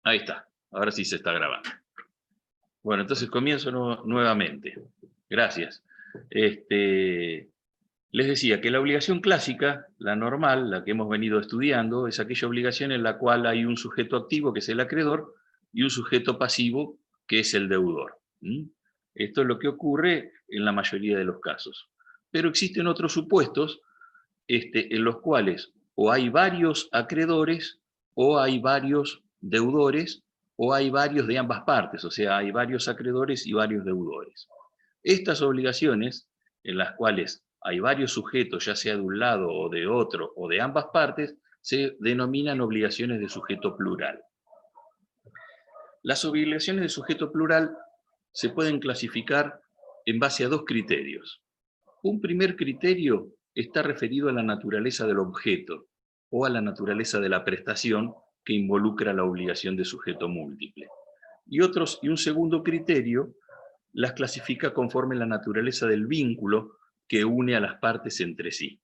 Ahí está, ahora sí se está grabando. Bueno, entonces comienzo nuevamente. Gracias. Les decía que la obligación clásica, la normal, la que hemos venido estudiando, es aquella obligación en la cual hay un sujeto activo, que es el acreedor, y un sujeto pasivo, que es el deudor. ¿Mm? Esto es lo que ocurre en la mayoría de los casos. Pero existen otros supuestos en los cuales o hay varios acreedores o hay varios deudores o hay varios de ambas partes, o sea, hay varios acreedores y varios deudores. Estas obligaciones, en las cuales hay varios sujetos, ya sea de un lado o de otro o de ambas partes, se denominan obligaciones de sujeto plural. Las obligaciones de sujeto plural se pueden clasificar en base a dos criterios. Un primer criterio está referido a la naturaleza del objeto o a la naturaleza de la prestación que involucra la obligación de sujeto múltiple. Y un segundo criterio las clasifica conforme la naturaleza del vínculo que une a las partes entre sí.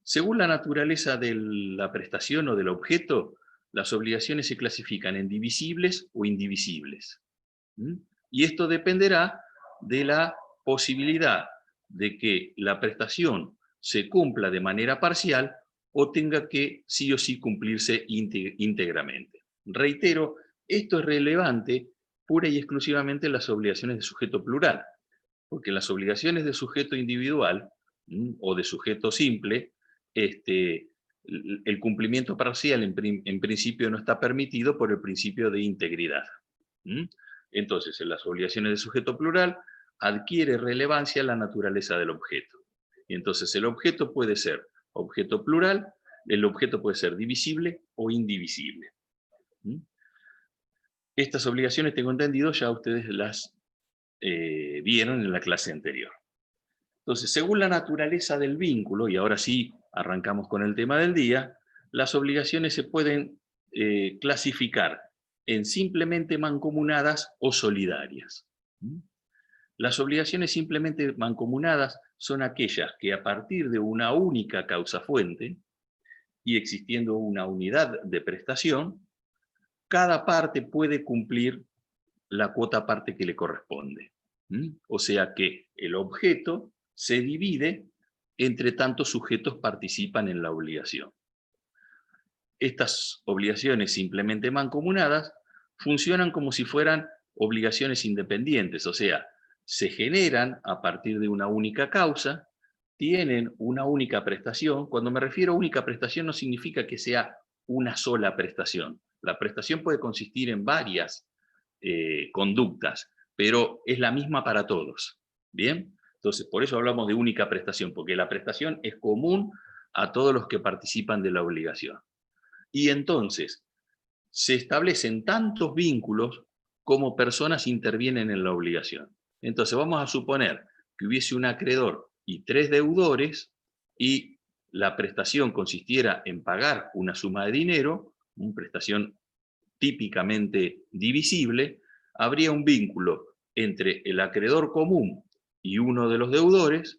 Según la naturaleza de la prestación o del objeto, las obligaciones se clasifican en divisibles o indivisibles. Y esto dependerá de la posibilidad de que la prestación se cumpla de manera parcial o tenga que sí o sí cumplirse íntegramente. Reitero, esto es relevante pura y exclusivamente en las obligaciones de sujeto plural, porque las obligaciones de sujeto individual o de sujeto simple, el cumplimiento parcial en principio no está permitido por el principio de integridad. Entonces, en las obligaciones de sujeto plural adquiere relevancia la naturaleza del objeto. Y entonces el objeto puede ser objeto plural, el objeto puede ser divisible o indivisible. Estas obligaciones, tengo entendido, ya ustedes las vieron en la clase anterior. Entonces, según la naturaleza del vínculo, y ahora sí arrancamos con el tema del día, las obligaciones se pueden clasificar en simplemente mancomunadas o solidarias. Las obligaciones simplemente mancomunadas son aquellas que a partir de una única causa fuente y existiendo una unidad de prestación, cada parte puede cumplir la cuota parte que le corresponde. O sea que el objeto se divide entre tantos sujetos participan en la obligación. Estas obligaciones simplemente mancomunadas funcionan como si fueran obligaciones independientes, o sea, se generan a partir de una única causa, tienen una única prestación. Cuando me refiero a única prestación no significa que sea una sola prestación. La prestación puede consistir en varias conductas, pero es la misma para todos. ¿Bien? Entonces, por eso hablamos de única prestación, porque la prestación es común a todos los que participan de la obligación. Y entonces, se establecen tantos vínculos como personas intervienen en la obligación. Entonces, vamos a suponer que hubiese un acreedor y 3 deudores y la prestación consistiera en pagar una suma de dinero, una prestación típicamente divisible, habría un vínculo entre el acreedor común y uno de los deudores,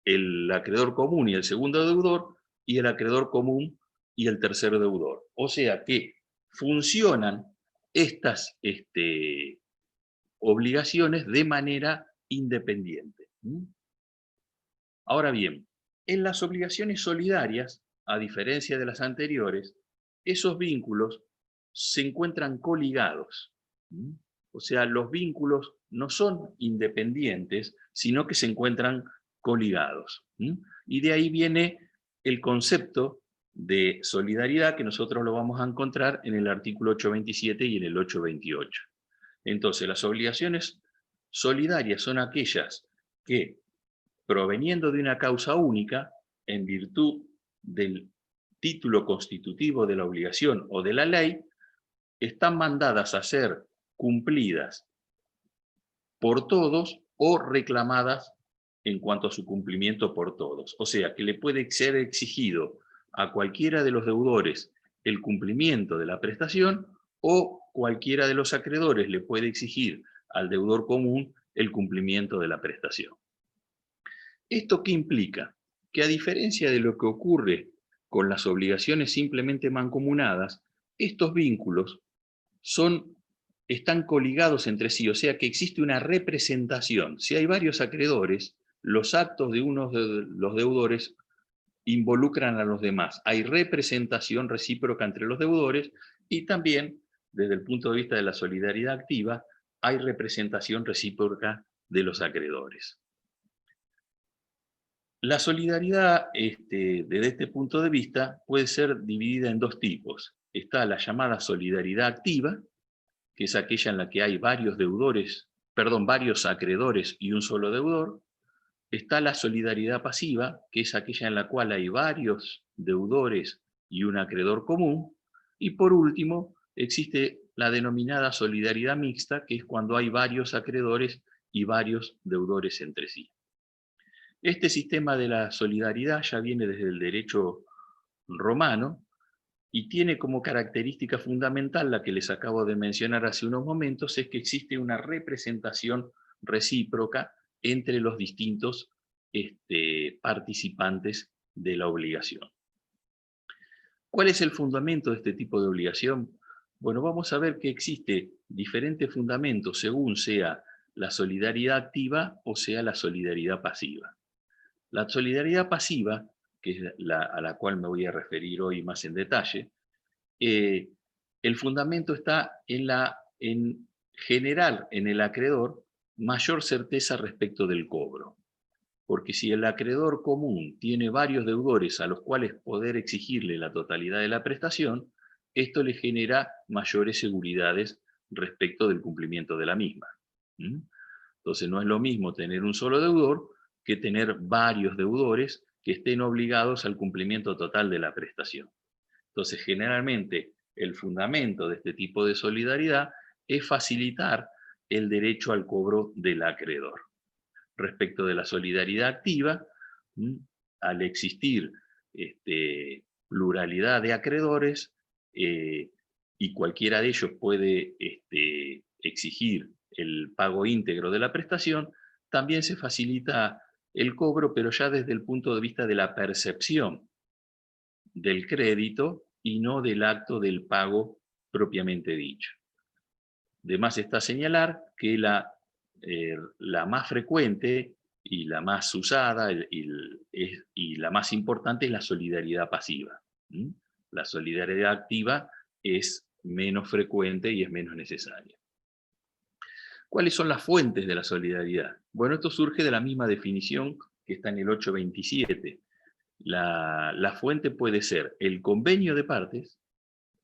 el acreedor común y el segundo deudor, y el acreedor común y el tercer deudor. O sea que funcionan estas obligaciones de manera independiente. Ahora bien, en las obligaciones solidarias, a diferencia de las anteriores, esos vínculos se encuentran coligados. O sea, los vínculos no son independientes, sino que se encuentran coligados. Y de ahí viene el concepto de solidaridad que nosotros lo vamos a encontrar en el artículo 827 y en el 828. Entonces, las obligaciones solidarias son aquellas que, proveniendo de una causa única, en virtud del título constitutivo de la obligación o de la ley, están mandadas a ser cumplidas por todos o reclamadas en cuanto a su cumplimiento por todos. O sea, que le puede ser exigido a cualquiera de los deudores el cumplimiento de la prestación o cualquiera de los acreedores le puede exigir al deudor común el cumplimiento de la prestación. ¿Esto qué implica? Que a diferencia de lo que ocurre con las obligaciones simplemente mancomunadas, estos vínculos están coligados entre sí, o sea que existe una representación. Si hay varios acreedores, los actos de unos de los deudores involucran a los demás. Hay representación recíproca entre los deudores y también, desde el punto de vista de la solidaridad activa, hay representación recíproca de los acreedores. La solidaridad, desde este punto de vista, puede ser dividida en dos tipos. Está la llamada solidaridad activa, que es aquella en la que hay varios acreedores y un solo deudor. Está la solidaridad pasiva, que es aquella en la cual hay varios deudores y un acreedor común. Y por último, existe la denominada solidaridad mixta, que es cuando hay varios acreedores y varios deudores entre sí. Este sistema de la solidaridad ya viene desde el derecho romano y tiene como característica fundamental, la que les acabo de mencionar hace unos momentos, es que existe una representación recíproca entre los distintos participantes de la obligación. ¿Cuál es el fundamento de este tipo de obligación? Bueno, vamos a ver que existe diferentes fundamentos según sea la solidaridad activa o sea la solidaridad pasiva. La solidaridad pasiva, que es a la cual me voy a referir hoy más en detalle, el fundamento está en generar en el acreedor mayor certeza respecto del cobro. Porque si el acreedor común tiene varios deudores a los cuales poder exigirle la totalidad de la prestación, esto le genera mayores seguridades respecto del cumplimiento de la misma. Entonces no es lo mismo tener un solo deudor que tener varios deudores que estén obligados al cumplimiento total de la prestación. Entonces, generalmente, el fundamento de este tipo de solidaridad es facilitar el derecho al cobro del acreedor. Respecto de la solidaridad activa, al existir pluralidad de acreedores, y cualquiera de ellos puede exigir el pago íntegro de la prestación, también se facilita el cobro, pero ya desde el punto de vista de la percepción del crédito y no del acto del pago propiamente dicho. De más está señalar que la más frecuente y la más usada y la más importante es la solidaridad pasiva. La solidaridad activa es menos frecuente y es menos necesaria. ¿Cuáles son las fuentes de la solidaridad? Bueno, esto surge de la misma definición que está en el 827. La fuente puede ser el convenio de partes,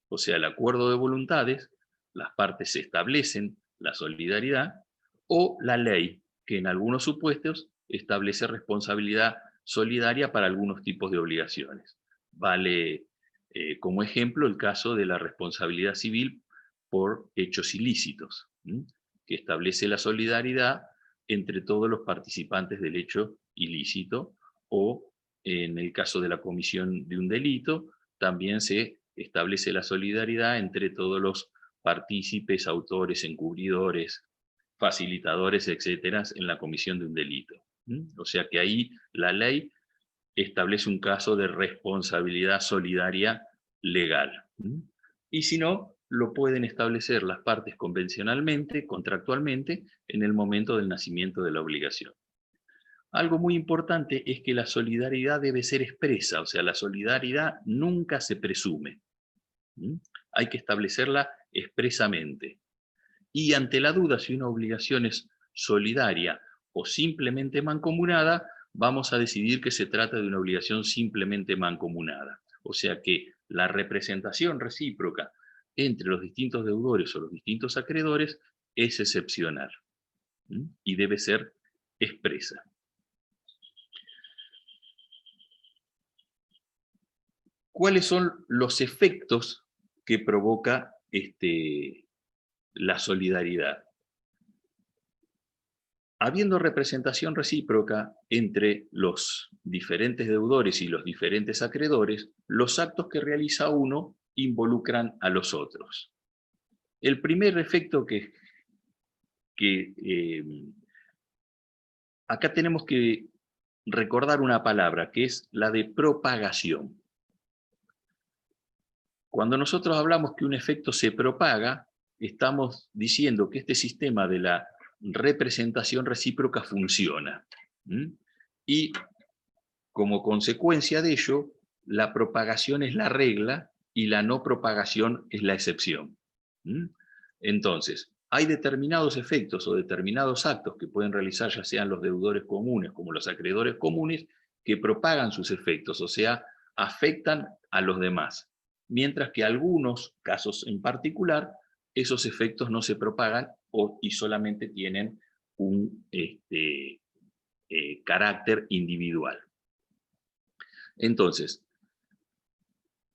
o sea, el acuerdo de voluntades, las partes establecen la solidaridad, o la ley, que en algunos supuestos establece responsabilidad solidaria para algunos tipos de obligaciones. Vale como ejemplo el caso de la responsabilidad civil por hechos ilícitos, que establece la solidaridad entre todos los participantes del hecho ilícito, o en el caso de la comisión de un delito, también se establece la solidaridad entre todos los partícipes, autores, encubridores, facilitadores, etcétera, en la comisión de un delito. O sea que ahí la ley establece un caso de responsabilidad solidaria legal. Y si no, lo pueden establecer las partes convencionalmente, contractualmente, en el momento del nacimiento de la obligación. Algo muy importante es que la solidaridad debe ser expresa, o sea, la solidaridad nunca se presume. Hay que establecerla expresamente. Y ante la duda si una obligación es solidaria o simplemente mancomunada, vamos a decidir que se trata de una obligación simplemente mancomunada. O sea que la representación recíproca entre los distintos deudores o los distintos acreedores es excepcional y debe ser expresa. ¿Cuáles son los efectos que provoca la solidaridad? Habiendo representación recíproca entre los diferentes deudores y los diferentes acreedores, los actos que realiza uno involucran a los otros. El primer efecto acá tenemos que recordar una palabra, que es la de propagación. Cuando nosotros hablamos que un efecto se propaga, estamos diciendo que este sistema de la representación recíproca funciona. Y como consecuencia de ello, la propagación es la regla y la no propagación es la excepción. Entonces, hay determinados efectos o determinados actos que pueden realizar ya sean los deudores comunes como los acreedores comunes, que propagan sus efectos, o sea, afectan a los demás. Mientras que algunos casos en particular, esos efectos no se propagan y solamente tienen un carácter individual. Entonces,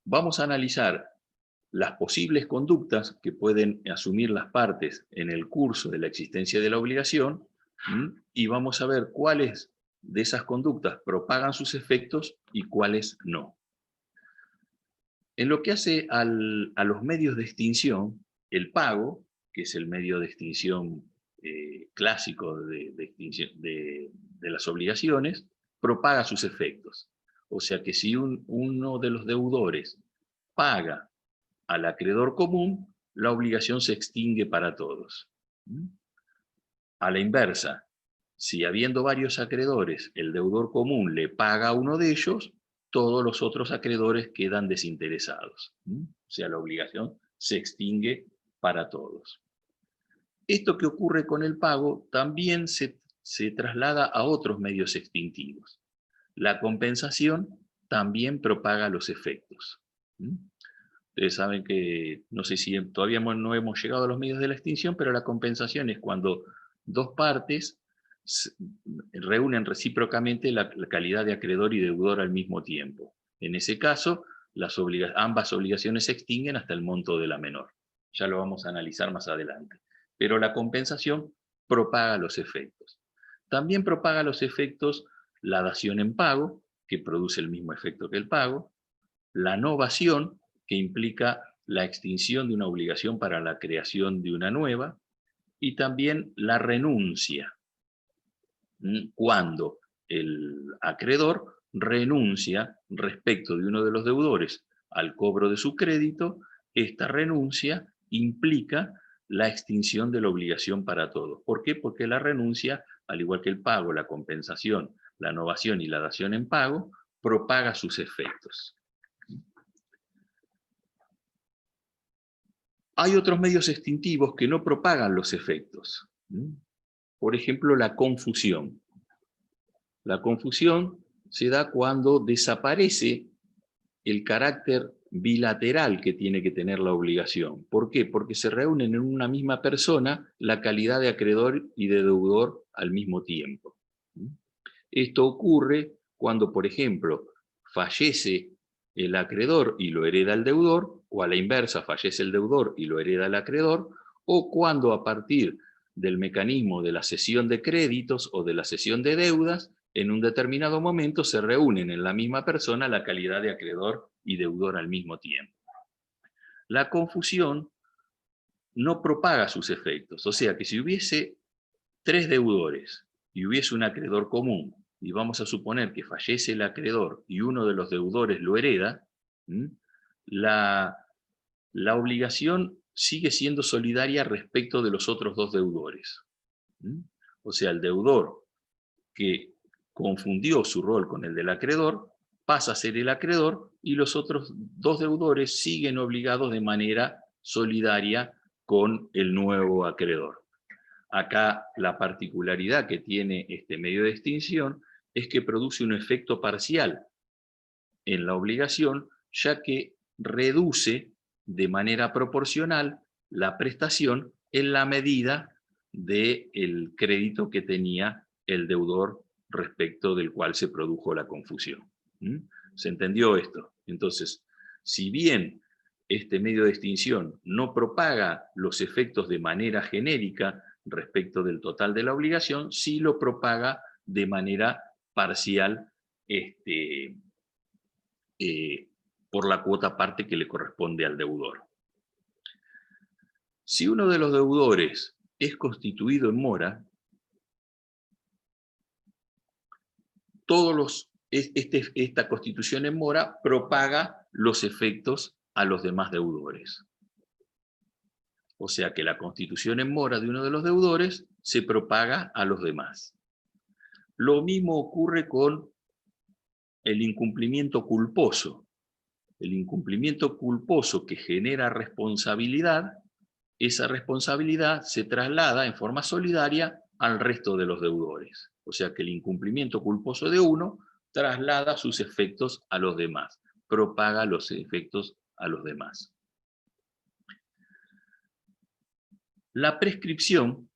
vamos a analizar las posibles conductas que pueden asumir las partes en el curso de la existencia de la obligación, y vamos a ver cuáles de esas conductas propagan sus efectos y cuáles no. En lo que hace a los medios de extinción, el pago, que es el medio de extinción clásico de las obligaciones, propaga sus efectos. O sea que si uno de los deudores paga al acreedor común, la obligación se extingue para todos. A la inversa, si habiendo varios acreedores, el deudor común le paga a uno de ellos, todos los otros acreedores quedan desinteresados. O sea, la obligación se extingue para todos. Esto que ocurre con el pago también se traslada a otros medios extintivos. La compensación también propaga los efectos. Ustedes saben que, no sé si todavía no hemos llegado a los medios de la extinción, pero la compensación es cuando dos partes reúnen recíprocamente la calidad de acreedor y deudor al mismo tiempo. En ese caso, ambas obligaciones se extinguen hasta el monto de la menor. Ya lo vamos a analizar más adelante. Pero la compensación propaga los efectos. También propaga los efectos la dación en pago, que produce el mismo efecto que el pago, la novación, que implica la extinción de una obligación para la creación de una nueva, y también la renuncia, cuando el acreedor renuncia respecto de uno de los deudores al cobro de su crédito. Esta renuncia implica la extinción de la obligación para todos. ¿Por qué? Porque la renuncia, al igual que el pago, la compensación, la novación y la dación en pago, propaga sus efectos. Hay otros medios extintivos que no propagan los efectos. Por ejemplo, la confusión. La confusión se da cuando desaparece el carácter bilateral que tiene que tener la obligación. ¿Por qué? Porque se reúnen en una misma persona la calidad de acreedor y de deudor al mismo tiempo. Esto ocurre cuando, por ejemplo, fallece el acreedor y lo hereda el deudor, o a la inversa, fallece el deudor y lo hereda el acreedor, o cuando a partir del mecanismo de la cesión de créditos o de la cesión de deudas, en un determinado momento se reúnen en la misma persona la calidad de acreedor y deudor al mismo tiempo. La confusión no propaga sus efectos, o sea que si hubiese tres deudores y hubiese un acreedor común, y vamos a suponer que fallece el acreedor y uno de los deudores lo hereda, la obligación sigue siendo solidaria respecto de los otros dos deudores. O sea, el deudor que confundió su rol con el del acreedor pasa a ser el acreedor y los otros dos deudores siguen obligados de manera solidaria con el nuevo acreedor. Acá la particularidad que tiene este medio de extinción es que produce un efecto parcial en la obligación, ya que reduce de manera proporcional la prestación en la medida del crédito que tenía el deudor respecto del cual se produjo la confusión. ¿Se entendió esto? Entonces, si bien este medio de extinción no propaga los efectos de manera genérica respecto del total de la obligación, sí lo propaga de manera parcial por la cuota parte que le corresponde al deudor. Si uno de los deudores es constituido en mora, esta constitución en mora propaga los efectos a los demás deudores. O sea que la constitución en mora de uno de los deudores se propaga a los demás. Lo mismo ocurre con el incumplimiento culposo. El incumplimiento culposo que genera responsabilidad, esa responsabilidad se traslada en forma solidaria al resto de los deudores. O sea que el incumplimiento culposo de uno traslada sus efectos a los demás, propaga los efectos a los demás. La prescripción,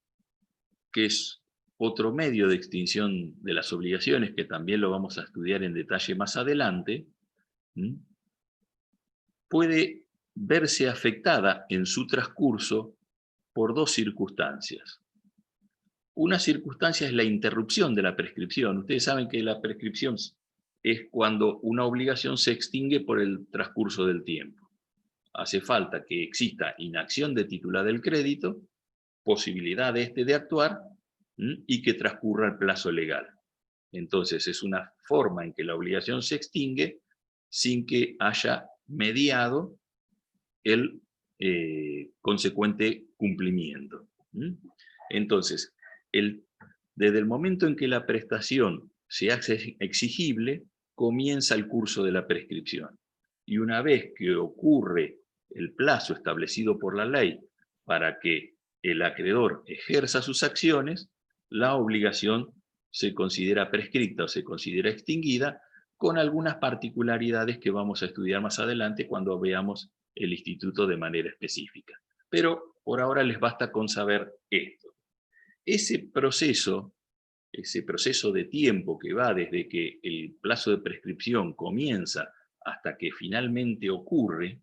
que es otro medio de extinción de las obligaciones, que también lo vamos a estudiar en detalle más adelante, puede verse afectada en su transcurso por dos circunstancias. Una circunstancia es la interrupción de la prescripción. Ustedes saben que la prescripción es cuando una obligación se extingue por el transcurso del tiempo. Hace falta que exista inacción de titular del crédito, posibilidad de de actuar, y que transcurra el plazo legal. Entonces es una forma en que la obligación se extingue sin que haya mediado el consecuente cumplimiento. Entonces, desde el momento en que la prestación se hace exigible, comienza el curso de la prescripción. Y una vez que ocurre el plazo establecido por la ley para que el acreedor ejerza sus acciones, la obligación se considera prescripta o se considera extinguida, con algunas particularidades que vamos a estudiar más adelante cuando veamos el instituto de manera específica. Pero por ahora les basta con saber esto. Ese proceso de tiempo que va desde que el plazo de prescripción comienza hasta que finalmente ocurre,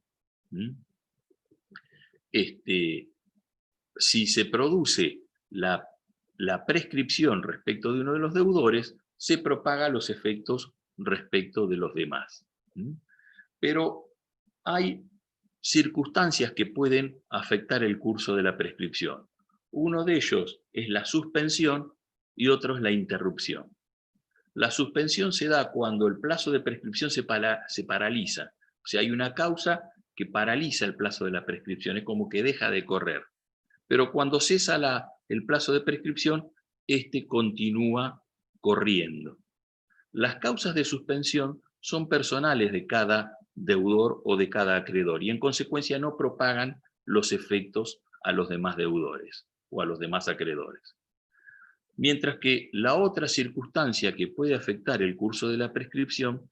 si se produce la prescripción respecto de uno de los deudores, se propaga los efectos respecto de los demás. Pero hay circunstancias que pueden afectar el curso de la prescripción. Uno de ellos es la suspensión y otro es la interrupción. La suspensión se da cuando el plazo de prescripción se paraliza. O sea, hay una causa que paraliza el plazo de la prescripción, es como que deja de correr. Pero cuando cesa el plazo de prescripción, este continúa corriendo. Las causas de suspensión son personales de cada deudor o de cada acreedor y en consecuencia no propagan los efectos a los demás deudores o a los demás acreedores. Mientras que la otra circunstancia que puede afectar el curso de la prescripción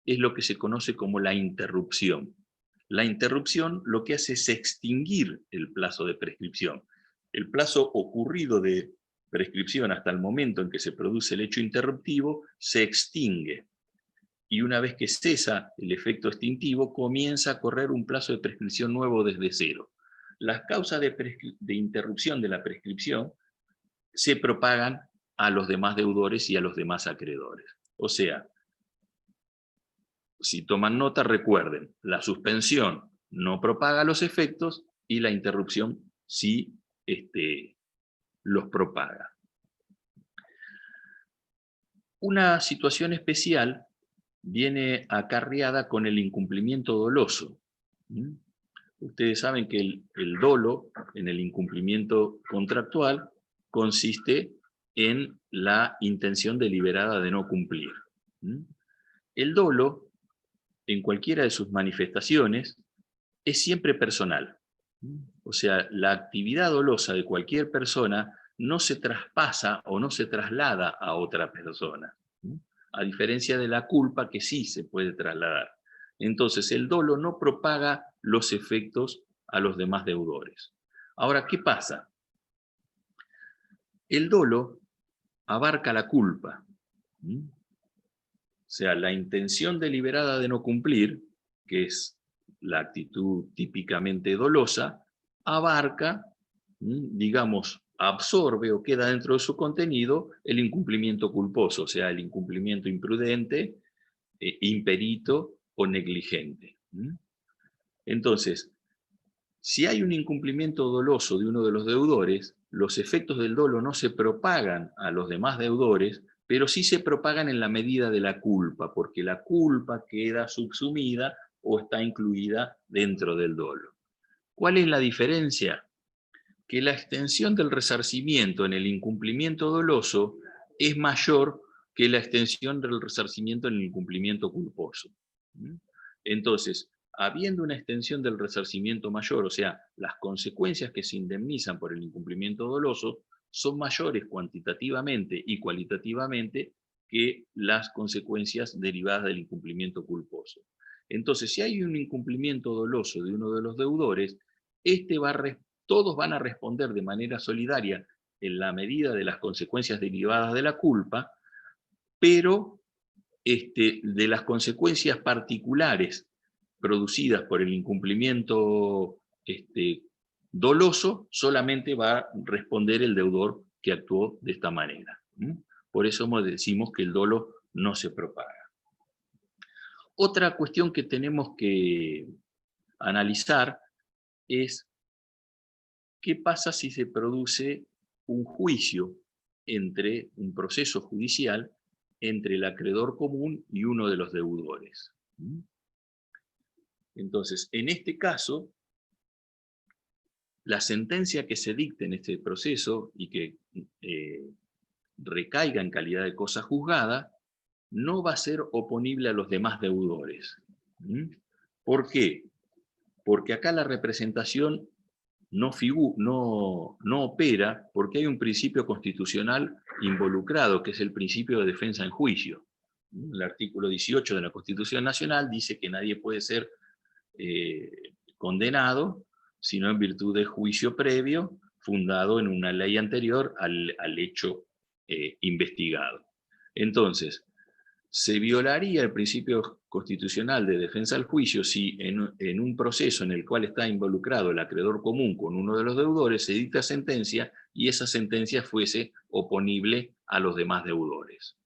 es lo que se conoce como la interrupción. La interrupción lo que hace es extinguir el plazo de prescripción. El plazo ocurrido de prescripción hasta el momento en que se produce el hecho interruptivo se extingue. Y una vez que cesa el efecto extintivo, comienza a correr un plazo de prescripción nuevo desde cero. Las causas de interrupción de la prescripción se propagan a los demás deudores y a los demás acreedores. O sea, si toman nota, recuerden, la suspensión no propaga los efectos y la interrupción sí los propaga. Una situación especial viene acarreada con el incumplimiento doloso. Ustedes saben que el dolo en el incumplimiento contractual consiste en la intención deliberada de no cumplir. El dolo, en cualquiera de sus manifestaciones, es siempre personal. O sea, la actividad dolosa de cualquier persona no se traspasa o no se traslada a otra persona, a diferencia de la culpa que sí se puede trasladar. Entonces, el dolo no propaga los efectos a los demás deudores. Ahora, ¿qué pasa? El dolo abarca la culpa. O sea, la intención deliberada de no cumplir, que es la actitud típicamente dolosa, abarca, digamos, absorbe o queda dentro de su contenido el incumplimiento culposo, o sea, el incumplimiento imprudente, imperito o negligente. Entonces, si hay un incumplimiento doloso de uno de los deudores, los efectos del dolo no se propagan a los demás deudores, pero sí se propagan en la medida de la culpa, porque la culpa queda subsumida o está incluida dentro del dolo. ¿Cuál es la diferencia? que la extensión del resarcimiento en el incumplimiento doloso es mayor que la extensión del resarcimiento en el incumplimiento culposo. Entonces, habiendo una extensión del resarcimiento mayor, o sea, las consecuencias que se indemnizan por el incumplimiento doloso son mayores cuantitativamente y cualitativamente que las consecuencias derivadas del incumplimiento culposo. Entonces, si hay un incumplimiento doloso de uno de los deudores, todos van a responder de manera solidaria en la medida de las consecuencias derivadas de la culpa, pero de las consecuencias particulares producidas por el incumplimiento doloso, solamente va a responder el deudor que actuó de esta manera. Por eso decimos que el dolo no se propaga. Otra cuestión que tenemos que analizar es qué pasa si se produce un juicio entre un proceso judicial entre el acreedor común y uno de los deudores. Entonces, en este caso, la sentencia que se dicte en este proceso y que recaiga en calidad de cosa juzgada, no va a ser oponible a los demás deudores. ¿Por qué? Porque acá la representación no opera porque hay un principio constitucional involucrado, que es el principio de defensa en juicio. El artículo 18 de la Constitución Nacional dice que nadie puede ser condenado sino en virtud de juicio previo fundado en una ley anterior al hecho investigado. Entonces, se violaría el principio constitucional de defensa del juicio si en un proceso en el cual está involucrado el acreedor común con uno de los deudores se dicta sentencia y esa sentencia fuese oponible a los demás deudores.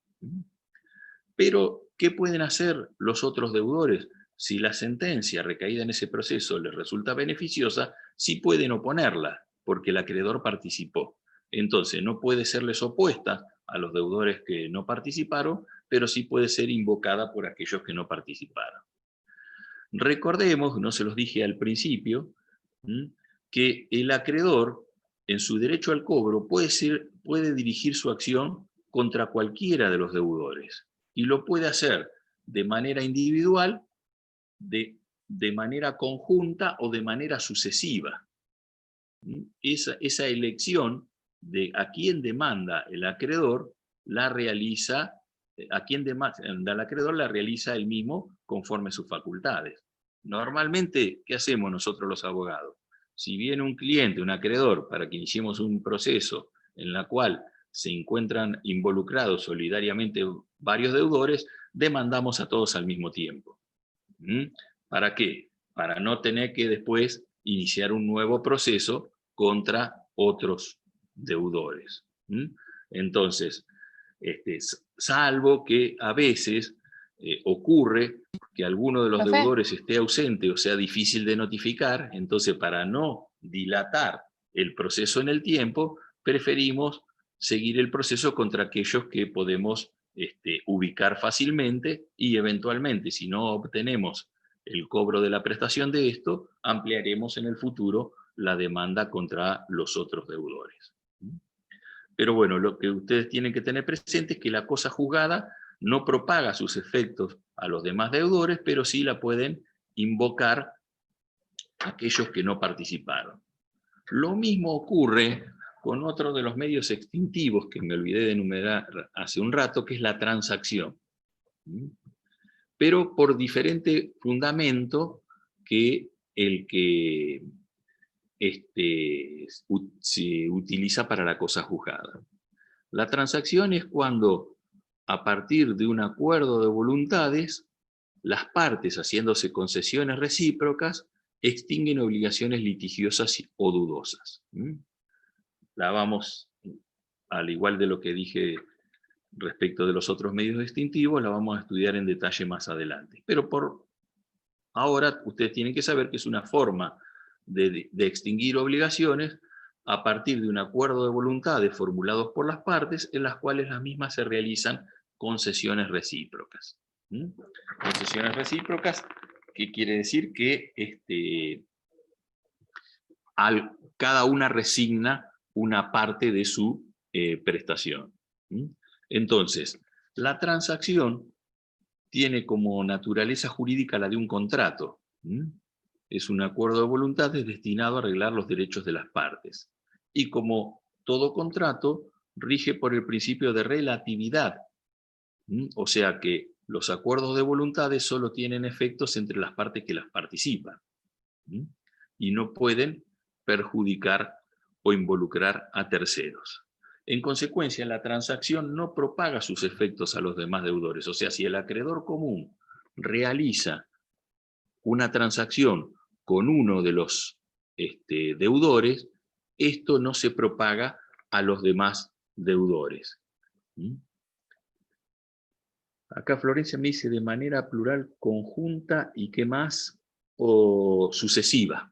Pero, ¿qué pueden hacer los otros deudores? Si la sentencia recaída en ese proceso les resulta beneficiosa, sí pueden oponerla, porque el acreedor participó. Entonces, no puede serles opuesta a los deudores que no participaron, pero sí puede ser invocada por aquellos que no participaron. Recordemos, no se los dije al principio, que el acreedor, en su derecho al cobro, puede dirigir su acción contra cualquiera de los deudores, y lo puede hacer de manera individual, de manera conjunta o de manera sucesiva. Esa elección de a quién demanda el acreedor la realiza, el acreedor la realiza él mismo conforme a sus facultades. Normalmente, ¿qué hacemos nosotros los abogados? Si viene un cliente, un acreedor, para que iniciemos un proceso en el cual se encuentran involucrados solidariamente varios deudores, demandamos a todos al mismo tiempo. ¿Para qué? Para no tener que después iniciar un nuevo proceso contra otros deudores. Entonces, salvo que a veces ocurre que alguno de los deudores esté ausente o sea difícil de notificar, entonces para no dilatar el proceso en el tiempo, preferimos seguir el proceso contra aquellos que podemos ubicar fácilmente y eventualmente, si no obtenemos el cobro de la prestación de esto, ampliaremos en el futuro la demanda contra los otros deudores. Pero bueno, lo que ustedes tienen que tener presente es que la cosa juzgada no propaga sus efectos a los demás deudores, pero sí la pueden invocar aquellos que no participaron. Lo mismo ocurre con otro de los medios extintivos que me olvidé de enumerar hace un rato, que es la transacción. Pero por diferente fundamento que el que se utiliza para la cosa juzgada. La transacción es cuando, a partir de un acuerdo de voluntades, las partes, haciéndose concesiones recíprocas, extinguen obligaciones litigiosas o dudosas. La vamos, al igual de lo que dije respecto de los otros medios extintivos, la vamos a estudiar en detalle más adelante. Pero por ahora ustedes tienen que saber que es una forma de extinguir obligaciones a partir de un acuerdo de voluntades formulados por las partes en las cuales las mismas se realizan concesiones recíprocas. Concesiones recíprocas, ¿qué quiere decir? Que cada una resigna una parte de su prestación. Entonces, la transacción tiene como naturaleza jurídica la de un contrato. Es un acuerdo de voluntades destinado a arreglar los derechos de las partes. Y como todo contrato, rige por el principio de relatividad. O sea que los acuerdos de voluntades solo tienen efectos entre las partes que las participan. Y no pueden perjudicar o involucrar a terceros. En consecuencia, la transacción no propaga sus efectos a los demás deudores. O sea, si el acreedor común realiza una transacción con uno de los deudores, esto no se propaga a los demás deudores. Acá Florencia me dice de manera plural, conjunta y qué más, o sucesiva.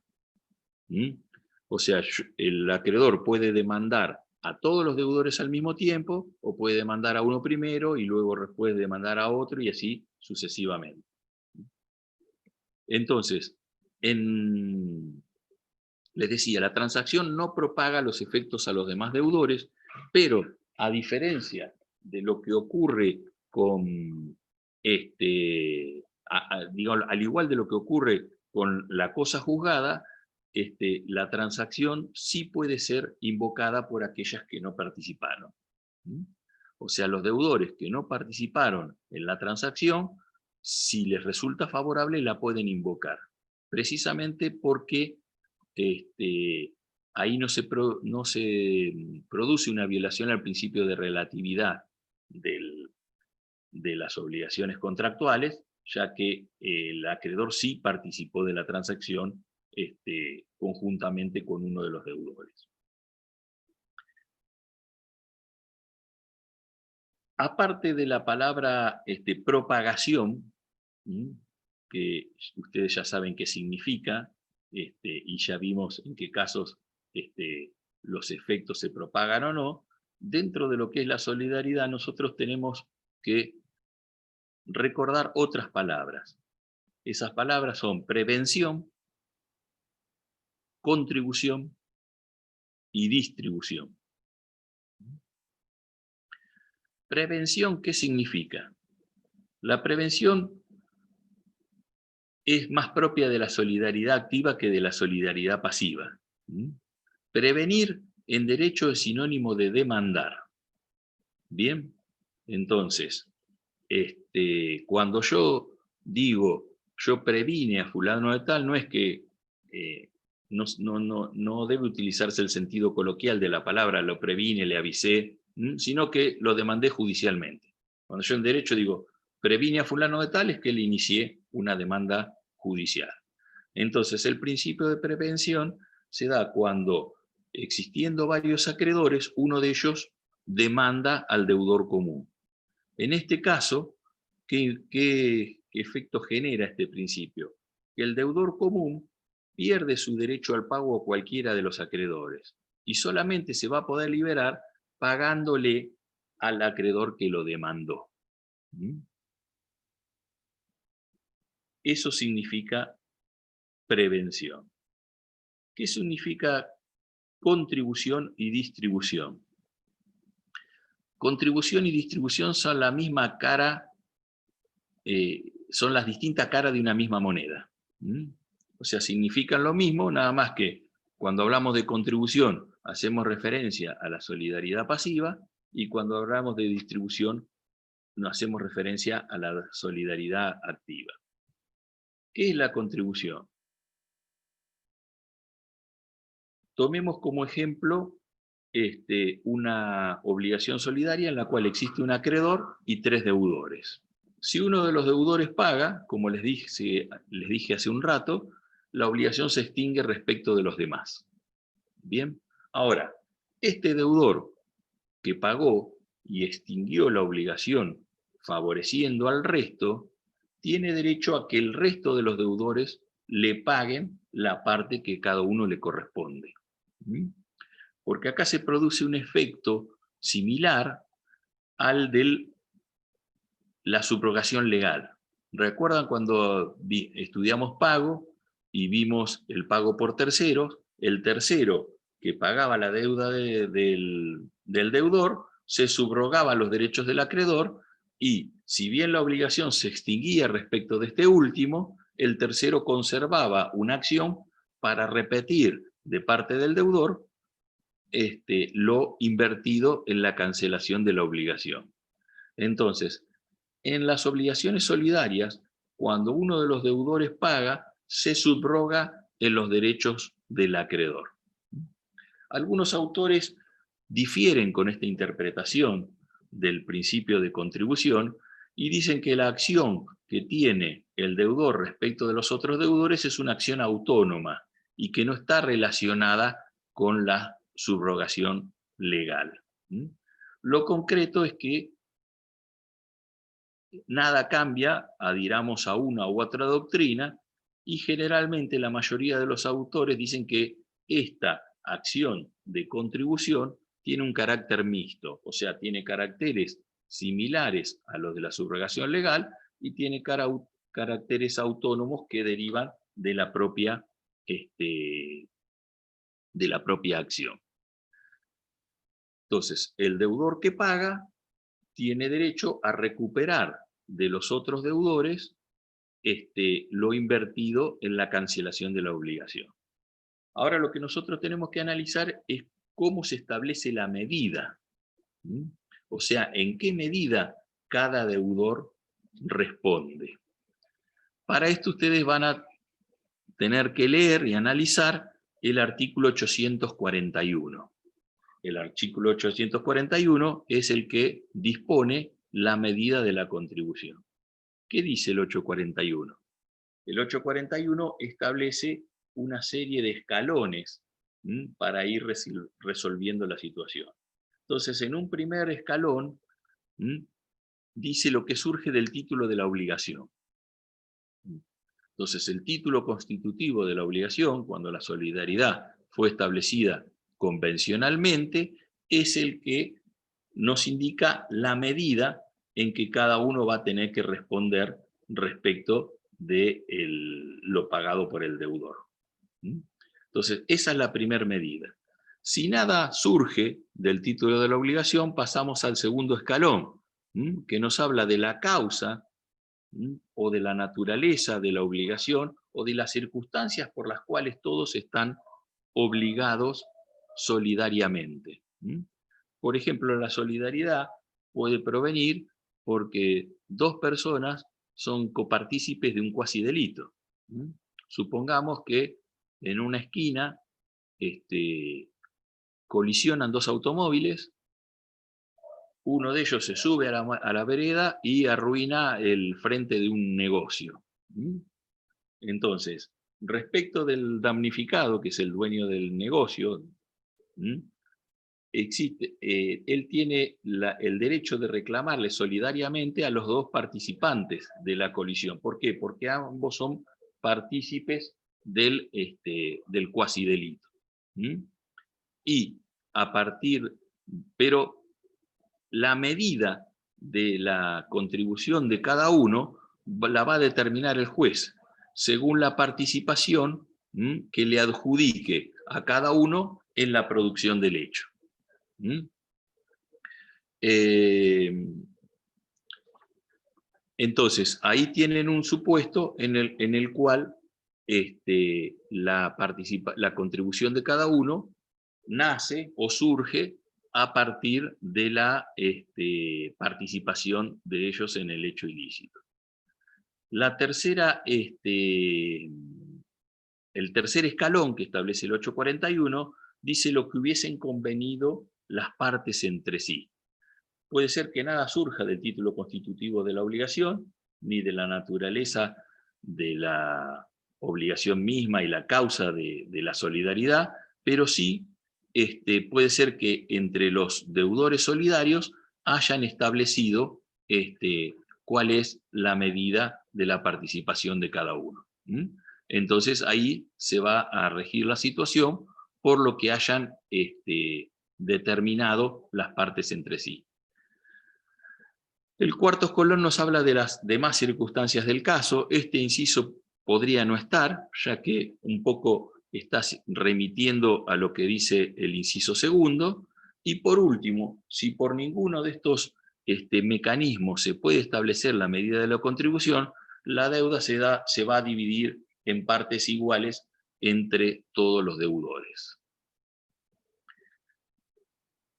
O sea, el acreedor puede demandar a todos los deudores al mismo tiempo, o puede demandar a uno primero y luego puede demandar a otro y así sucesivamente. Entonces, les decía, la transacción no propaga los efectos a los demás deudores, pero a diferencia de lo que ocurre con, digamos, al igual de lo que ocurre con la cosa juzgada, la transacción sí puede ser invocada por aquellas que no participaron. O sea, los deudores que no participaron en la transacción, si les resulta favorable, la pueden invocar. Precisamente porque ahí no se produce una violación al principio de relatividad de las obligaciones contractuales, ya que el acreedor sí participó de la transacción conjuntamente con uno de los deudores. Aparte de la palabra propagación, que ustedes ya saben qué significa, y ya vimos en qué casos los efectos se propagan o no, dentro de lo que es la solidaridad nosotros tenemos que recordar otras palabras. Esas palabras son prevención, contribución y distribución. Prevención, ¿qué significa? La prevención es más propia de la solidaridad activa que de la solidaridad pasiva. Prevenir en derecho es sinónimo de demandar. Bien, entonces, cuando yo digo, yo previne a fulano de tal, no es que no debe utilizarse el sentido coloquial de la palabra, lo previne, le avisé, sino que lo demandé judicialmente. Cuando yo en derecho digo, previne a fulano de tal, es que le inicié una demanda judicial. Entonces, el principio de prevención se da cuando, existiendo varios acreedores, uno de ellos demanda al deudor común. En este caso, ¿qué efecto genera este principio? Que el deudor común pierde su derecho al pago a cualquiera de los acreedores y solamente se va a poder liberar pagándole al acreedor que lo demandó. Eso significa prevención. ¿Qué significa contribución y distribución? Contribución y distribución son la misma cara, son las distintas caras de una misma moneda. O sea, significan lo mismo, nada más que cuando hablamos de contribución hacemos referencia a la solidaridad pasiva y cuando hablamos de distribución nos hacemos referencia a la solidaridad activa. ¿Qué es la contribución? Tomemos como ejemplo una obligación solidaria en la cual existe un acreedor y 3 deudores. Si uno de los deudores paga, como les dije hace un rato, la obligación se extingue respecto de los demás. Bien, ahora, este deudor que pagó y extinguió la obligación favoreciendo al resto, tiene derecho a que el resto de los deudores le paguen la parte que cada uno le corresponde. Porque acá se produce un efecto similar al de la subrogación legal. ¿Recuerdan cuando estudiamos pago y vimos el pago por terceros? El tercero que pagaba la deuda del deudor, se subrogaban los derechos del acreedor, y si bien la obligación se extinguía respecto de este último, el tercero conservaba una acción para repetir de parte del deudor lo invertido en la cancelación de la obligación. Entonces, en las obligaciones solidarias, cuando uno de los deudores paga, se subroga en los derechos del acreedor. Algunos autores difieren con esta interpretación del principio de contribución y dicen que la acción que tiene el deudor respecto de los otros deudores es una acción autónoma y que no está relacionada con la subrogación legal. Lo concreto es que nada cambia, adhiramos a una u otra doctrina, y generalmente la mayoría de los autores dicen que esta acción de contribución tiene un carácter mixto, o sea, tiene caracteres similares a los de la subrogación legal y tiene caracteres autónomos que derivan de la propia acción. Entonces, el deudor que paga tiene derecho a recuperar de los otros deudores lo invertido en la cancelación de la obligación. Ahora lo que nosotros tenemos que analizar es cómo se establece la medida. O sea, en qué medida cada deudor responde. Para esto ustedes van a tener que leer y analizar el artículo 841. El artículo 841 es el que dispone la medida de la contribución. ¿Qué dice el 841? El 841 establece una serie de escalones para ir resolviendo la situación. Entonces, en un primer escalón, dice lo que surge del título de la obligación. Entonces, el título constitutivo de la obligación, cuando la solidaridad fue establecida convencionalmente, es el que nos indica la medida en que cada uno va a tener que responder respecto de lo pagado por el deudor. Entonces, esa es la primera medida. Si nada surge del título de la obligación, pasamos al segundo escalón, que nos habla de la causa o de la naturaleza de la obligación o de las circunstancias por las cuales todos están obligados solidariamente. Por ejemplo, la solidaridad puede provenir porque dos personas son copartícipes de un cuasidelito. Supongamos que en una esquina colisionan dos automóviles, uno de ellos se sube a la vereda y arruina el frente de un negocio. Entonces, respecto del damnificado, que es el dueño del negocio, él tiene el derecho de reclamarle solidariamente a los dos participantes de la colisión. ¿Por qué? Porque ambos son partícipes del cuasidelito. Y pero la medida de la contribución de cada uno la va a determinar el juez, según la participación que le adjudique a cada uno en la producción del hecho. Entonces, ahí tienen un supuesto en el cual la contribución de cada uno nace o surge a partir de la participación de ellos en el hecho ilícito. El tercer escalón que establece el 841 dice lo que hubiesen convenido las partes entre sí. Puede ser que nada surja del título constitutivo de la obligación, ni de la naturaleza de la obligación misma y la causa de la solidaridad, pero sí puede ser que entre los deudores solidarios hayan establecido cuál es la medida de la participación de cada uno. Entonces ahí se va a regir la situación por lo que hayan determinado las partes entre sí. El cuarto escalón nos habla de las demás circunstancias del caso. Este inciso podría no estar, ya que un poco estás remitiendo a lo que dice el inciso segundo. Y por último, si por ninguno de estos mecanismos se puede establecer la medida de la contribución, la deuda se va a dividir en partes iguales entre todos los deudores.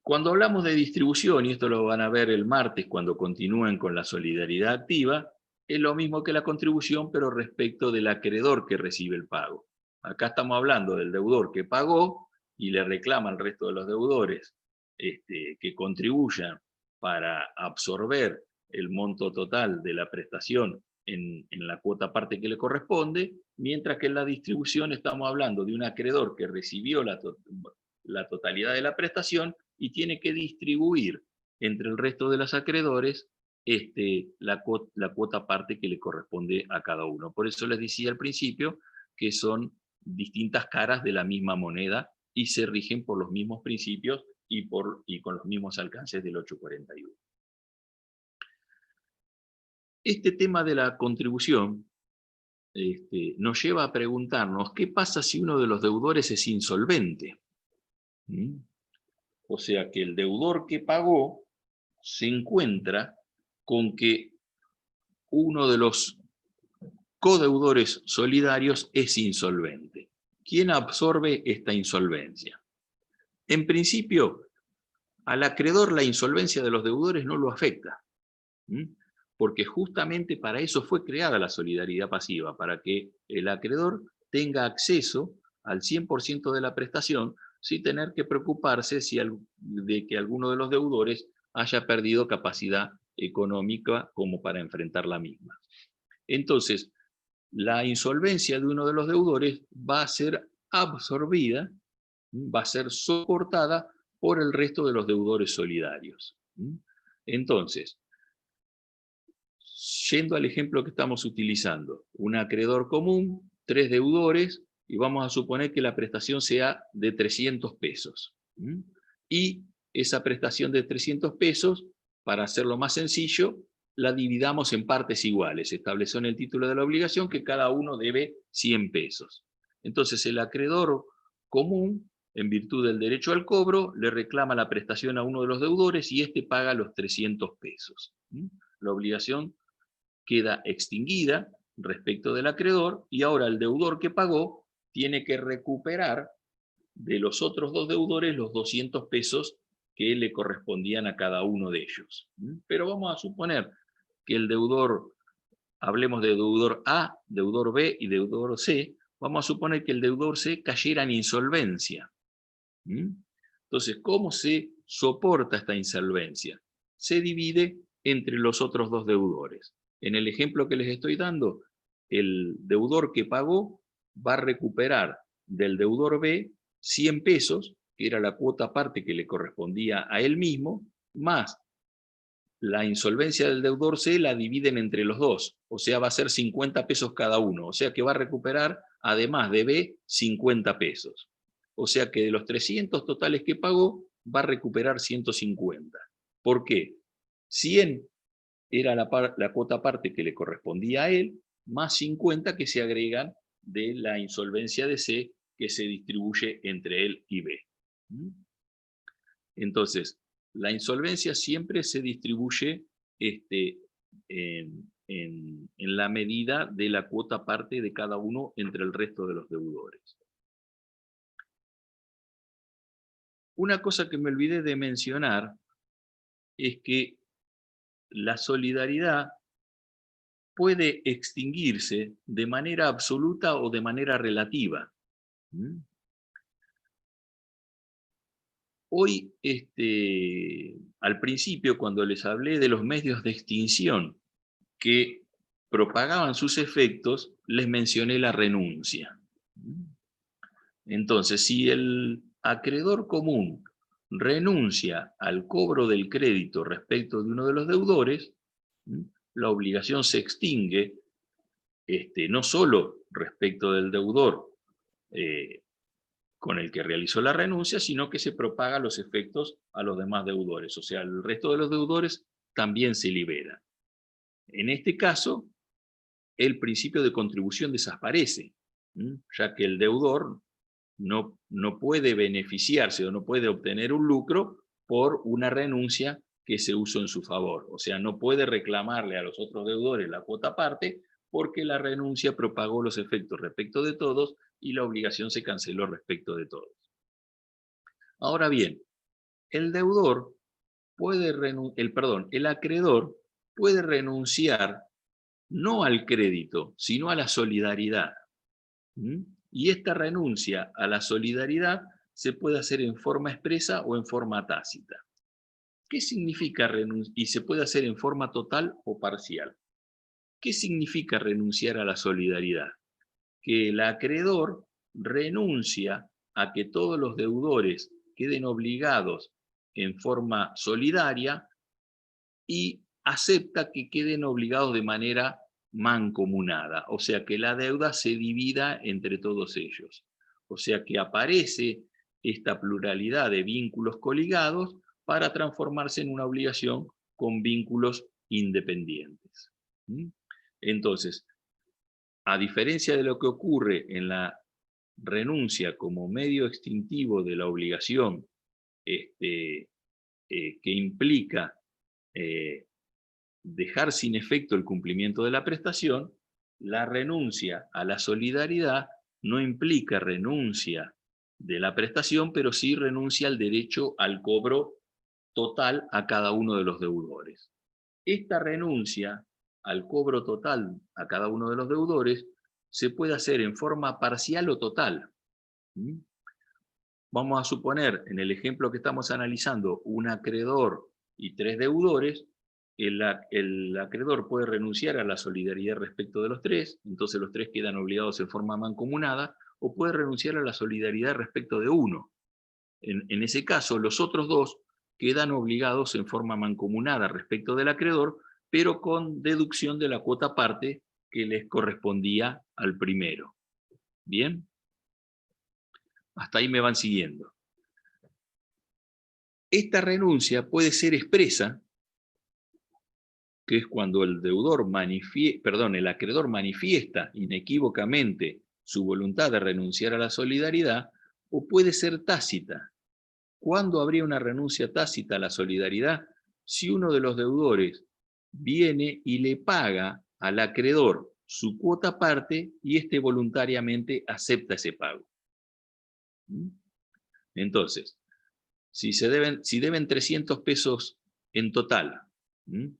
Cuando hablamos de distribución, y esto lo van a ver el martes cuando continúen con la solidaridad activa, es lo mismo que la contribución, pero respecto del acreedor que recibe el pago. Acá estamos hablando del deudor que pagó y le reclama al resto de los deudores que contribuyan para absorber el monto total de la prestación en la cuota parte que le corresponde, mientras que en la distribución estamos hablando de un acreedor que recibió la totalidad de la prestación y tiene que distribuir entre el resto de los acreedores la cuota parte que le corresponde a cada uno. Por eso les decía al principio que son distintas caras de la misma moneda y se rigen por los mismos principios y con los mismos alcances del 841. Este tema de la contribución nos lleva a preguntarnos qué pasa si uno de los deudores es insolvente. O sea que el deudor que pagó se encuentra con que uno de los codeudores solidarios es insolvente. ¿Quién absorbe esta insolvencia? En principio, al acreedor la insolvencia de los deudores no lo afecta, porque justamente para eso fue creada la solidaridad pasiva, para que el acreedor tenga acceso al 100% de la prestación sin tener que preocuparse de que alguno de los deudores haya perdido capacidad económica como para enfrentar la misma. Entonces, la insolvencia de uno de los deudores va a ser absorbida, va a ser soportada por el resto de los deudores solidarios. Entonces, yendo al ejemplo que estamos utilizando, un acreedor común, 3 deudores, y vamos a suponer que la prestación sea de 300 pesos. Y esa prestación de 300 pesos, para hacerlo más sencillo, la dividamos en partes iguales. Estableció en el título de la obligación que cada uno debe 100 pesos. Entonces el acreedor común, en virtud del derecho al cobro, le reclama la prestación a uno de los deudores y éste paga los 300 pesos. La obligación queda extinguida respecto del acreedor y ahora el deudor que pagó tiene que recuperar de los otros 2 deudores los 200 pesos que le correspondían a cada uno de ellos. Pero vamos a suponer que el deudor, hablemos de deudor A, deudor B y deudor C, vamos a suponer que el deudor C cayera en insolvencia. Entonces, ¿cómo se soporta esta insolvencia? Se divide entre los otros 2 deudores. En el ejemplo que les estoy dando, el deudor que pagó va a recuperar del deudor B 100 pesos, que era la cuota parte que le correspondía a él mismo, más la insolvencia del deudor C la dividen entre los dos, o sea, va a ser 50 pesos cada uno, o sea que va a recuperar, además de B, 50 pesos. O sea que de los 300 totales que pagó, va a recuperar 150. ¿Por qué? 100 era la cuota parte que le correspondía a él, más 50 que se agregan de la insolvencia de C, que se distribuye entre él y B. Entonces, la insolvencia siempre se distribuye en la medida de la cuota parte de cada uno entre el resto de los deudores. Una cosa que me olvidé de mencionar es que la solidaridad puede extinguirse de manera absoluta o de manera relativa. Hoy, al principio, cuando les hablé de los medios de extinción que propagaban sus efectos, les mencioné la renuncia. Entonces, si el acreedor común renuncia al cobro del crédito respecto de uno de los deudores, la obligación se extingue, no solo respecto del deudor con el que realizó la renuncia, sino que se propaga los efectos a los demás deudores. O sea, el resto de los deudores también se libera. En este caso, el principio de contribución desaparece, ya que el deudor no puede beneficiarse o no puede obtener un lucro por una renuncia que se usó en su favor. O sea, no puede reclamarle a los otros deudores la cuota aparte porque la renuncia propagó los efectos respecto de todos y la obligación se canceló respecto de todos. Ahora bien, el deudor el acreedor puede renunciar no al crédito, sino a la solidaridad. ¿Mm? Y esta renuncia a la solidaridad se puede hacer en forma expresa o en forma tácita. ¿Qué significa renunciar? Y se puede hacer en forma total o parcial. ¿Qué significa renunciar a la solidaridad? Que el acreedor renuncia a que todos los deudores queden obligados en forma solidaria y acepta que queden obligados de manera mancomunada, o sea, que la deuda se divida entre todos ellos. O sea, que aparece esta pluralidad de vínculos coligados para transformarse en una obligación con vínculos independientes. ¿Mm? Entonces, a diferencia de lo que ocurre en la renuncia como medio extintivo de la obligación, que implica dejar sin efecto el cumplimiento de la prestación, la renuncia a la solidaridad no implica renuncia de la prestación, pero sí renuncia al derecho al cobro total a cada uno de los deudores. Esta renuncia al cobro total a cada uno de los deudores se puede hacer en forma parcial o total. ¿Mm? Vamos a suponer, en el ejemplo que estamos analizando, un acreedor y 3 deudores. El acreedor puede renunciar a la solidaridad respecto de los 3, entonces los 3 quedan obligados en forma mancomunada, o puede renunciar a la solidaridad respecto de uno. En ese caso, los otros 2 quedan obligados en forma mancomunada respecto del acreedor, pero con deducción de la cuota parte que les correspondía al primero. ¿Bien? Hasta ahí me van siguiendo. Esta renuncia puede ser expresa, que es cuando el acreedor manifiesta inequívocamente su voluntad de renunciar a la solidaridad, o puede ser tácita. ¿Cuándo habría una renuncia tácita a la solidaridad? Si uno de los deudores viene y le paga al acreedor su cuota parte y éste voluntariamente acepta ese pago. Entonces, si deben 300 pesos en total,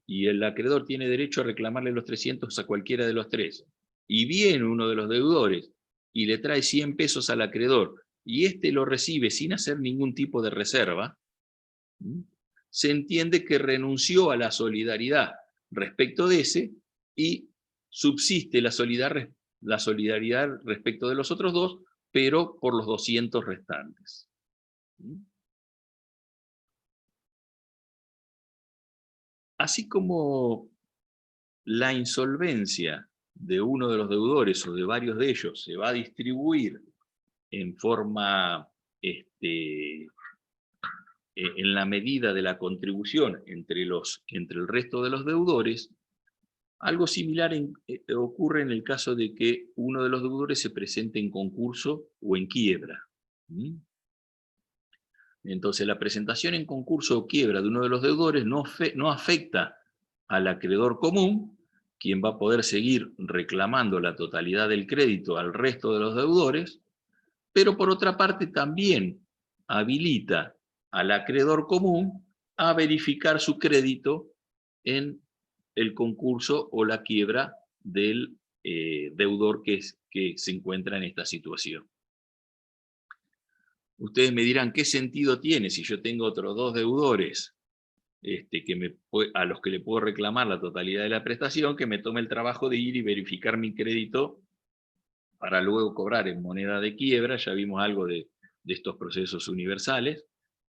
y el acreedor tiene derecho a reclamarle los 300 a cualquiera de los 3, y viene uno de los deudores y le trae 100 pesos al acreedor, y éste lo recibe sin hacer ningún tipo de reserva, se entiende que renunció a la solidaridad respecto de ese, y subsiste la solidaridad respecto de los otros 2, pero por los 200 restantes. Así como la insolvencia de uno de los deudores o de varios de ellos se va a distribuir en forma, en la medida de la contribución entre el resto de los deudores, algo similar ocurre en el caso de que uno de los deudores se presente en concurso o en quiebra. Entonces, la presentación en concurso o quiebra de uno de los deudores no afecta al acreedor común, quien va a poder seguir reclamando la totalidad del crédito al resto de los deudores, pero por otra parte también habilita al acreedor común a verificar su crédito en el concurso o la quiebra del deudor que se encuentra en esta situación. Ustedes me dirán, ¿qué sentido tiene si yo tengo otros 2 deudores a los que le puedo reclamar la totalidad de la prestación, que me tome el trabajo de ir y verificar mi crédito para luego cobrar en moneda de quiebra? Ya vimos algo de estos procesos universales,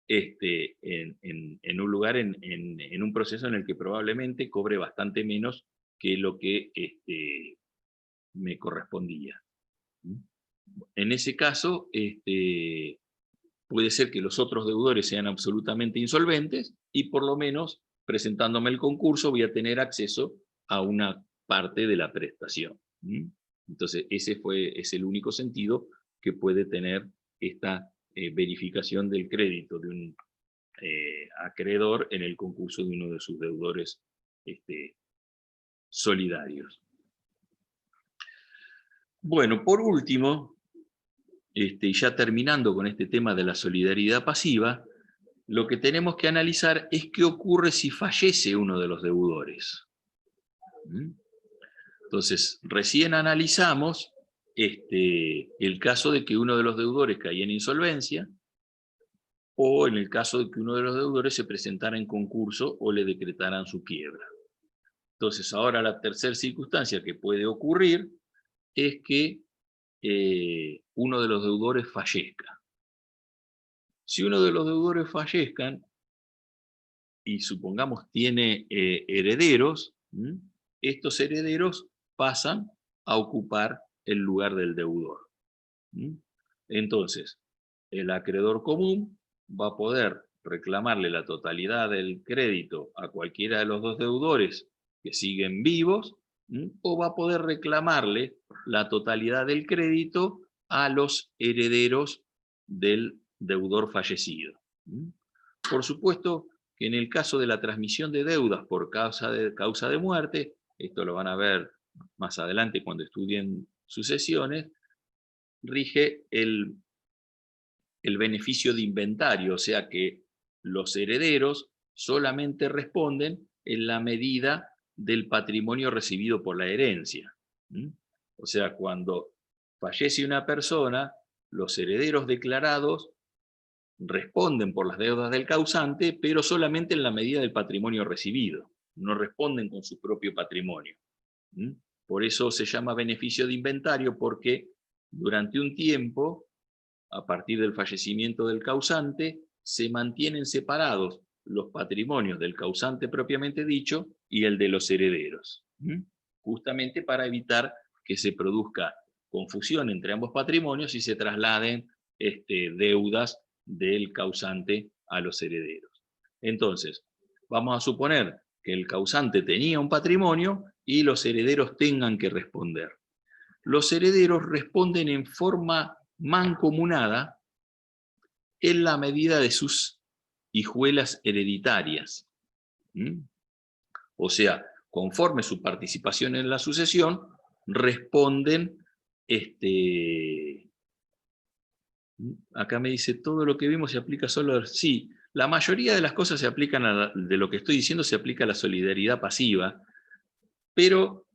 en un lugar, en un proceso en el que probablemente cobre bastante menos que lo que me correspondía. En ese caso, puede ser que los otros deudores sean absolutamente insolventes y por lo menos presentándome el concurso voy a tener acceso a una parte de la prestación. Entonces ese es el único sentido que puede tener esta verificación del crédito de un acreedor en el concurso de uno de sus deudores solidarios. Bueno, por último, ya terminando con este tema de la solidaridad pasiva, lo que tenemos que analizar es qué ocurre si fallece uno de los deudores. Entonces, recién analizamos el caso de que uno de los deudores caía en insolvencia, o en el caso de que uno de los deudores se presentara en concurso o le decretaran su quiebra. Entonces, ahora la tercera circunstancia que puede ocurrir es que uno de los deudores fallezca. Si uno de los deudores fallezcan, y supongamos tiene herederos, estos herederos pasan a ocupar el lugar del deudor. Entonces, el acreedor común va a poder reclamarle la totalidad del crédito a cualquiera de los dos deudores que siguen vivos, o va a poder reclamarle la totalidad del crédito a los herederos del deudor fallecido. Por supuesto que en el caso de la transmisión de deudas por causa de muerte, esto lo van a ver más adelante cuando estudien sucesiones, rige el beneficio de inventario, o sea que los herederos solamente responden en la medida del patrimonio recibido por la herencia. O sea, cuando fallece una persona, los herederos declarados responden por las deudas del causante, pero solamente en la medida del patrimonio recibido, no responden con su propio patrimonio. Por eso se llama beneficio de inventario, porque durante un tiempo, a partir del fallecimiento del causante, se mantienen separados los patrimonios del causante propiamente dicho y el de los herederos, justamente para evitar que se produzca confusión entre ambos patrimonios y se trasladen deudas del causante a los herederos. Entonces, vamos a suponer que el causante tenía un patrimonio y los herederos tengan que responder. Los herederos responden en forma mancomunada en la medida de sus hijuelas hereditarias. O sea, conforme su participación en la sucesión, responden, acá me dice, todo lo que vimos se aplica solo, sí, la mayoría de las cosas se aplican, de lo que estoy diciendo se aplica a la solidaridad pasiva, pero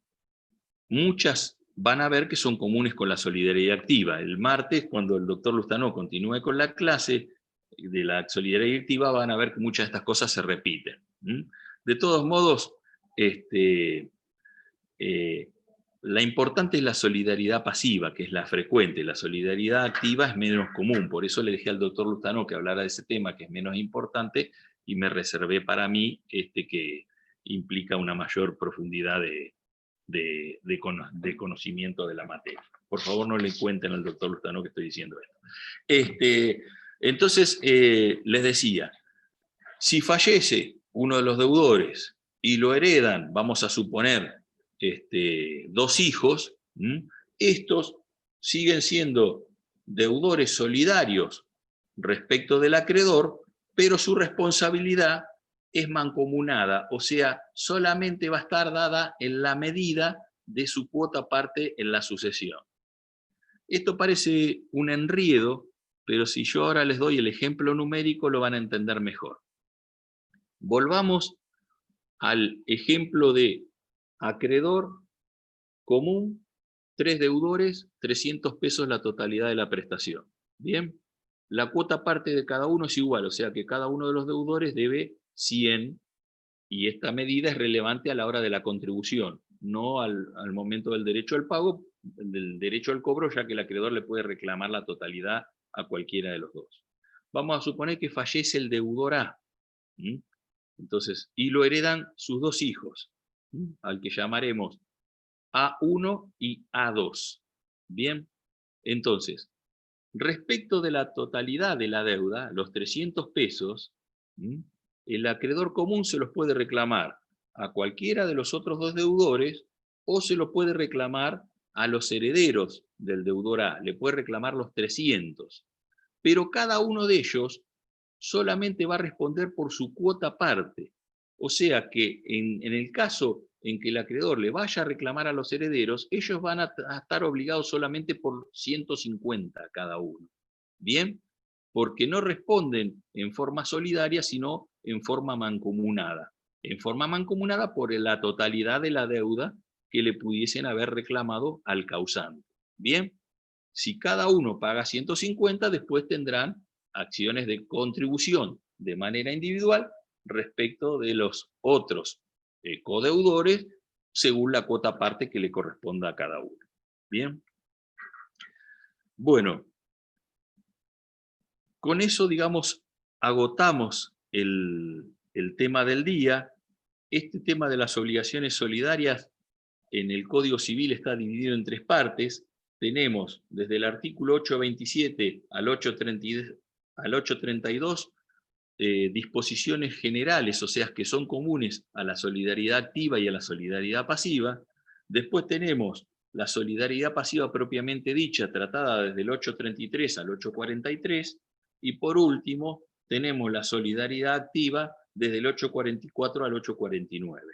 muchas van a ver que son comunes con la solidaridad activa. El martes, cuando el doctor Lustanó continúe con la clase de la solidaridad activa, van a ver que muchas de estas cosas se repiten. De todos modos, la importante es la solidaridad pasiva, que es la frecuente. La solidaridad activa es menos común, por eso le dejé al doctor Lustanó que hablara de ese tema, que es menos importante, y me reservé para mí que implica una mayor profundidad de conocimiento de la materia. Por favor, no le cuenten al doctor Lustanó que estoy diciendo esto. Entonces, les decía, si fallece uno de los deudores y lo heredan, vamos a suponer, dos hijos, estos siguen siendo deudores solidarios respecto del acreedor, pero su responsabilidad es mancomunada, o sea, solamente va a estar dada en la medida de su cuota parte en la sucesión. Esto parece un enredo, pero si yo ahora les doy el ejemplo numérico lo van a entender mejor. Volvamos al ejemplo de acreedor común, 3 deudores, 300 pesos la totalidad de la prestación. Bien, la cuota parte de cada uno es igual, o sea que cada uno de los deudores debe 100, y esta medida es relevante a la hora de la contribución, no al momento del derecho al pago, del derecho al cobro, ya que el acreedor le puede reclamar la totalidad a cualquiera de los dos. Vamos a suponer que fallece el deudor A, entonces, y lo heredan sus dos hijos, al que llamaremos A1 y A2. Bien, entonces, respecto de la totalidad de la deuda, los 300 pesos, el acreedor común se los puede reclamar a cualquiera de los otros dos deudores o se lo puede reclamar a los herederos del deudor A, le puede reclamar los 300. pero cada uno de ellos solamente va a responder por su cuota parte. O sea que en el caso en que el acreedor le vaya a reclamar a los herederos, ellos van a estar obligados solamente por 150 cada uno. ¿Bien? Porque no responden en forma solidaria, sino en forma mancomunada. En forma mancomunada por la totalidad de la deuda que le pudiesen haber reclamado al causante. Bien, si cada uno paga 150, después tendrán acciones de contribución de manera individual respecto de los otros codeudores según la cuota parte que le corresponda a cada uno. Bien. Bueno, con eso, digamos, agotamos el tema del día. Este tema de las obligaciones solidarias en el Código Civil está dividido en tres partes. Tenemos desde el artículo 827 al 832 disposiciones generales, o sea, que son comunes a la solidaridad activa y a la solidaridad pasiva. Después tenemos la solidaridad pasiva propiamente dicha, tratada desde el 833 al 843, y por último tenemos la solidaridad activa desde el 844 al 849.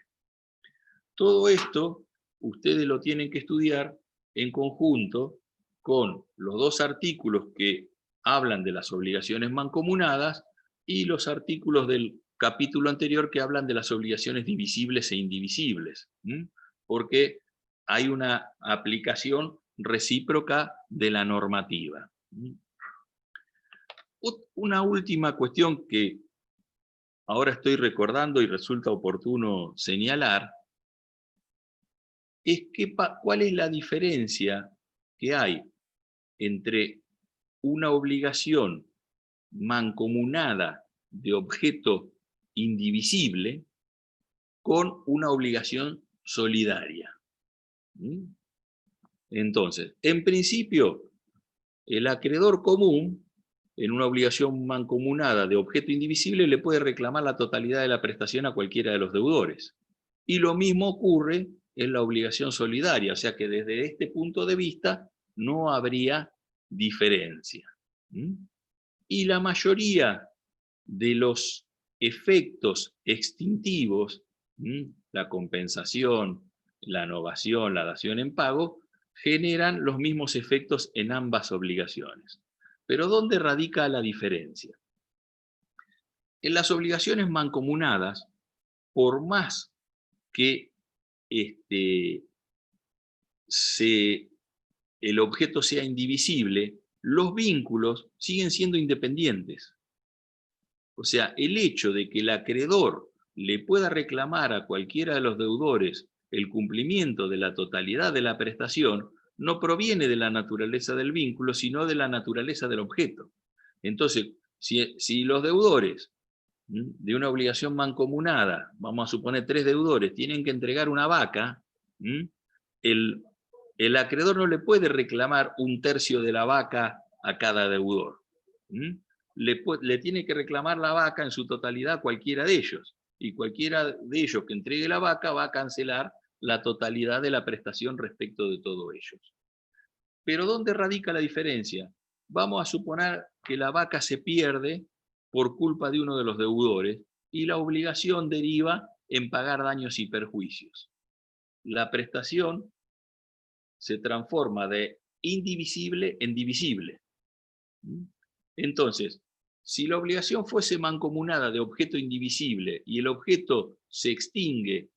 Todo esto ustedes lo tienen que estudiar en conjunto con los dos artículos que hablan de las obligaciones mancomunadas y los artículos del capítulo anterior que hablan de las obligaciones divisibles e indivisibles, porque hay una aplicación recíproca de la normativa. Una última cuestión que ahora estoy recordando y resulta oportuno señalar es cuál es la diferencia que hay entre una obligación mancomunada de objeto indivisible con una obligación solidaria. Entonces, en principio, el acreedor común, en una obligación mancomunada de objeto indivisible, le puede reclamar la totalidad de la prestación a cualquiera de los deudores. Y lo mismo ocurre en la obligación solidaria, o sea que desde este punto de vista no habría diferencia. Y la mayoría de los efectos extintivos, la compensación, la novación, la dación en pago, generan los mismos efectos en ambas obligaciones. Pero ¿dónde radica la diferencia? En las obligaciones mancomunadas, por más que el objeto sea indivisible, los vínculos siguen siendo independientes. O sea, el hecho de que el acreedor le pueda reclamar a cualquiera de los deudores el cumplimiento de la totalidad de la prestación no proviene de la naturaleza del vínculo, sino de la naturaleza del objeto. Entonces, si los deudores de una obligación mancomunada, vamos a suponer 3 deudores, tienen que entregar una vaca, el acreedor no le puede reclamar 1/3 de la vaca a cada deudor. Le tiene que reclamar la vaca en su totalidad a cualquiera de ellos. Y cualquiera de ellos que entregue la vaca va a cancelar la totalidad de la prestación respecto de todos ellos. Pero ¿dónde radica la diferencia? Vamos a suponer que la vaca se pierde por culpa de uno de los deudores y la obligación deriva en pagar daños y perjuicios. La prestación se transforma de indivisible en divisible. Entonces, si la obligación fuese mancomunada de objeto indivisible y el objeto se extingue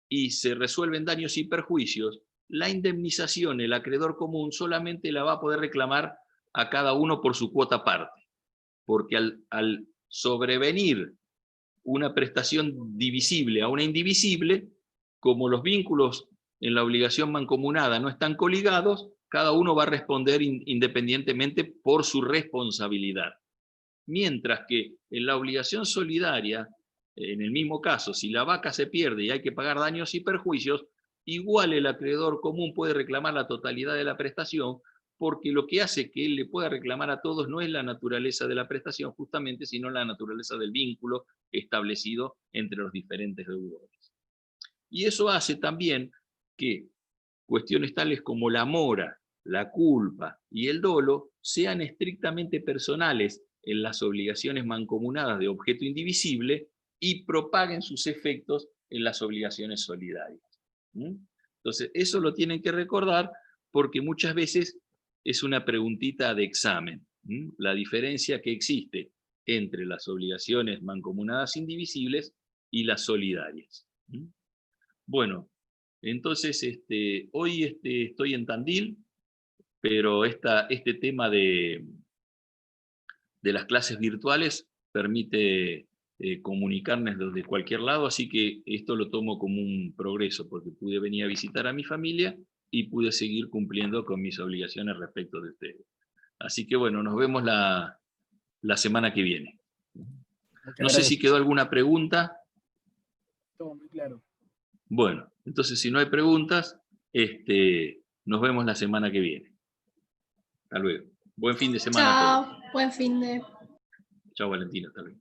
y se resuelven daños y perjuicios, la indemnización, el acreedor común solamente la va a poder reclamar a cada uno por su cuota parte, porque al sobrevenir una prestación divisible a una indivisible, como los vínculos en la obligación mancomunada no están coligados, cada uno va a responder independientemente por su responsabilidad. Mientras que en la obligación solidaria, en el mismo caso, si la vaca se pierde y hay que pagar daños y perjuicios, igual el acreedor común puede reclamar la totalidad de la prestación, porque lo que hace que él le pueda reclamar a todos no es la naturaleza de la prestación justamente, sino la naturaleza del vínculo establecido entre los diferentes deudores. Y eso hace también que cuestiones tales como la mora la culpa y el dolo sean estrictamente personales en las obligaciones mancomunadas de objeto indivisible y propaguen sus efectos en las obligaciones solidarias. ¿Mm? Entonces, eso lo tienen que recordar porque muchas veces es una preguntita de examen. La diferencia que existe entre las obligaciones mancomunadas indivisibles y las solidarias. Bueno, entonces hoy estoy en Tandil, pero este tema de las clases virtuales permite comunicarnos desde cualquier lado, así que esto lo tomo como un progreso, porque pude venir a visitar a mi familia y pude seguir cumpliendo con mis obligaciones respecto de ustedes. Así que bueno, nos vemos la semana que viene. Muchas No sé si gracias. quedó alguna pregunta. Todo muy claro. Bueno, entonces si no hay preguntas, nos vemos la semana que viene. Hasta luego. Buen fin de semana a todos. Chao, buen fin de... Chao Valentina, hasta luego.